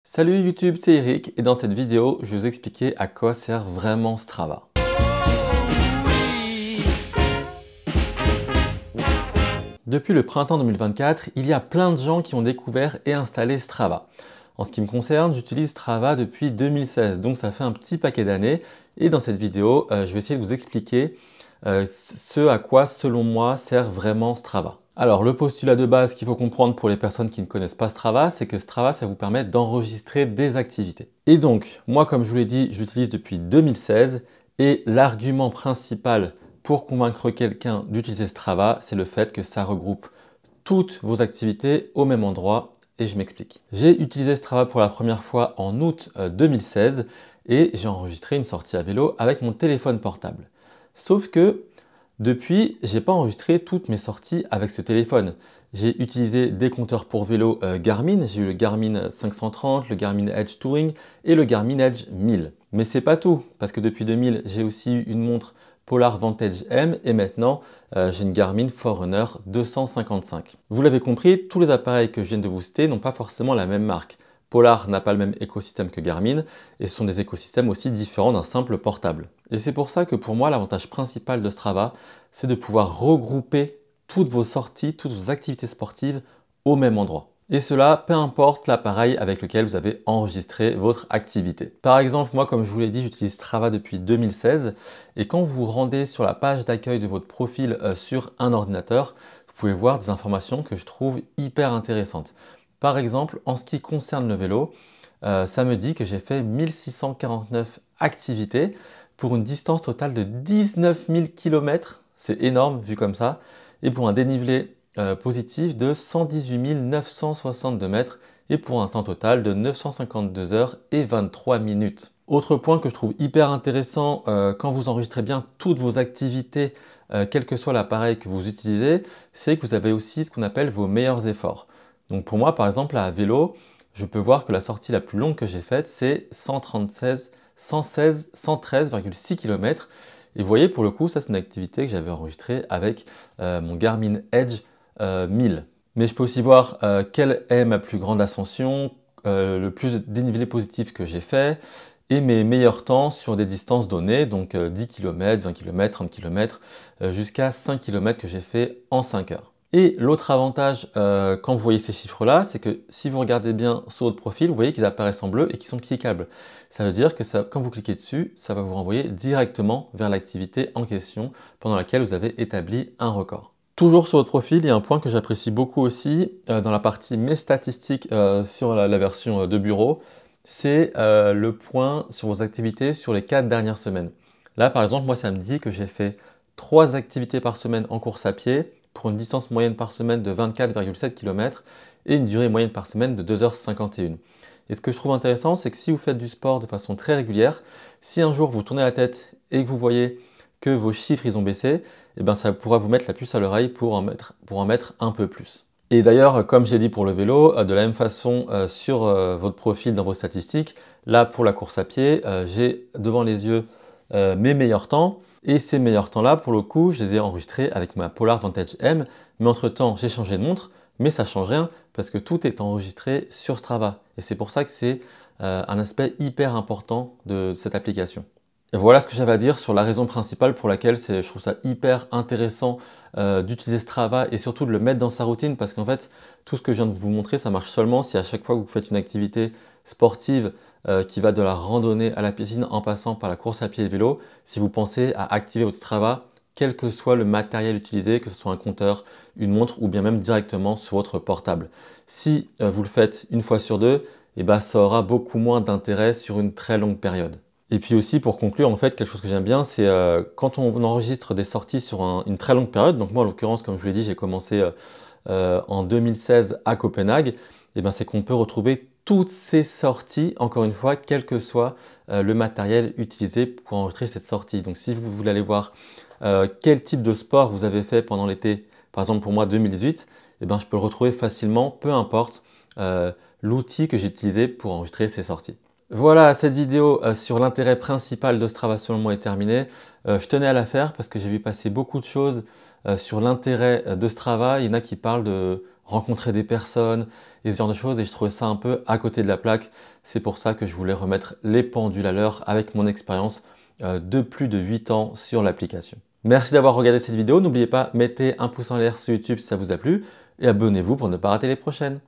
Salut YouTube, c'est Eric et dans cette vidéo, je vais vous expliquer à quoi sert vraiment Strava. Depuis le printemps 2024, il y a plein de gens qui ont découvert et installé Strava. En ce qui me concerne, j'utilise Strava depuis 2016, donc ça fait un petit paquet d'années. Et dans cette vidéo, je vais essayer de vous expliquer ce à quoi, selon moi, sert vraiment Strava. Alors, le postulat de base qu'il faut comprendre pour les personnes qui ne connaissent pas Strava, c'est que Strava, ça vous permet d'enregistrer des activités. Et donc, moi, comme je vous l'ai dit, je l'utilise depuis 2016 et l'argument principal pour convaincre quelqu'un d'utiliser Strava, c'est le fait que ça regroupe toutes vos activités au même endroit et je m'explique. J'ai utilisé Strava pour la première fois en août 2016 et j'ai enregistré une sortie à vélo avec mon téléphone portable. Sauf que depuis, je n'ai pas enregistré toutes mes sorties avec ce téléphone. J'ai utilisé des compteurs pour vélo Garmin, j'ai eu le Garmin 530, le Garmin Edge Touring et le Garmin Edge 1000. Mais c'est pas tout, parce que depuis 2000, j'ai aussi eu une montre Polar Vantage M et maintenant j'ai une Garmin Forerunner 255. Vous l'avez compris, tous les appareils que je viens de vous citer n'ont pas forcément la même marque. Polar n'a pas le même écosystème que Garmin et ce sont des écosystèmes aussi différents d'un simple portable. Et c'est pour ça que pour moi, l'avantage principal de Strava, c'est de pouvoir regrouper toutes vos sorties, toutes vos activités sportives au même endroit. Et cela, peu importe l'appareil avec lequel vous avez enregistré votre activité. Par exemple, moi, comme je vous l'ai dit, j'utilise Strava depuis 2016 et quand vous vous rendez sur la page d'accueil de votre profil sur un ordinateur, vous pouvez voir des informations que je trouve hyper intéressantes. Par exemple, en ce qui concerne le vélo, ça me dit que j'ai fait 1649 activités pour une distance totale de 19 000 km. C'est énorme vu comme ça. Et pour un dénivelé positif de 118 962 mètres et pour un temps total de 952 heures et 23 minutes. Autre point que je trouve hyper intéressant quand vous enregistrez bien toutes vos activités, quel que soit l'appareil que vous utilisez, c'est que vous avez aussi ce qu'on appelle vos meilleurs efforts. Donc pour moi, par exemple, à vélo, je peux voir que la sortie la plus longue que j'ai faite, c'est 113,6 km. Et vous voyez, pour le coup, ça c'est une activité que j'avais enregistrée avec mon Garmin Edge 1000. Mais je peux aussi voir quelle est ma plus grande ascension, le plus de dénivelé positif que j'ai fait et mes meilleurs temps sur des distances données, donc 10 km, 20 km, 30 km, jusqu'à 5 km que j'ai fait en 5 heures. Et l'autre avantage quand vous voyez ces chiffres-là, c'est que si vous regardez bien sur votre profil, vous voyez qu'ils apparaissent en bleu et qu'ils sont cliquables. Ça veut dire que quand vous cliquez dessus, ça va vous renvoyer directement vers l'activité en question pendant laquelle vous avez établi un record. Toujours sur votre profil, il y a un point que j'apprécie beaucoup aussi dans la partie mes statistiques sur la version de bureau, c'est le point sur vos activités sur les 4 dernières semaines. Là, par exemple, moi, ça me dit que j'ai fait 3 activités par semaine en course à pied, pour une distance moyenne par semaine de 24,7 km et une durée moyenne par semaine de 2h51. Et ce que je trouve intéressant, c'est que si vous faites du sport de façon très régulière, si un jour vous tournez la tête et que vous voyez que vos chiffres ils ont baissé, eh ben ça pourra vous mettre la puce à l'oreille pour en mettre un peu plus. Et d'ailleurs, comme j'ai dit pour le vélo, de la même façon sur votre profil dans vos statistiques, là pour la course à pied, j'ai devant les yeux mes meilleurs temps. Et ces meilleurs temps-là, pour le coup, je les ai enregistrés avec ma Polar Vantage M. Mais entre-temps, j'ai changé de montre, mais ça ne change rien parce que tout est enregistré sur Strava. Et c'est pour ça que c'est un aspect hyper important de cette application. Et voilà ce que j'avais à dire sur la raison principale pour laquelle je trouve ça hyper intéressant d'utiliser Strava et surtout de le mettre dans sa routine parce qu'en fait, tout ce que je viens de vous montrer, ça marche seulement si à chaque fois que vous faites une activité sportive qui va de la randonnée à la piscine en passant par la course à pied et le vélo, si vous pensez à activer votre Strava, quel que soit le matériel utilisé, que ce soit un compteur, une montre ou bien même directement sur votre portable. Si vous le faites une fois sur deux, eh ben, ça aura beaucoup moins d'intérêt sur une très longue période. Et puis aussi pour conclure, en fait, quelque chose que j'aime bien, c'est quand on enregistre des sorties sur une très longue période, donc moi en l'occurrence, comme je vous l'ai dit, j'ai commencé en 2016 à Copenhague, et ben, c'est qu'on peut retrouver toutes ces sorties, encore une fois, quel que soit le matériel utilisé pour enregistrer cette sortie. Donc si vous voulez aller voir quel type de sport vous avez fait pendant l'été, par exemple pour moi 2018, eh ben, je peux le retrouver facilement, peu importe l'outil que j'ai utilisé pour enregistrer ces sorties. Voilà, cette vidéo sur l'intérêt principal de Strava selon moi est terminée. Je tenais à la faire parce que j'ai vu passer beaucoup de choses sur l'intérêt de Strava. Il y en a qui parlent de rencontrer des personnes, et ce genre de choses, et je trouvais ça un peu à côté de la plaque. C'est pour ça que je voulais remettre les pendules à l'heure avec mon expérience de plus de 8 ans sur l'application. Merci d'avoir regardé cette vidéo. N'oubliez pas, mettez un pouce en l'air sur YouTube si ça vous a plu et abonnez-vous pour ne pas rater les prochaines.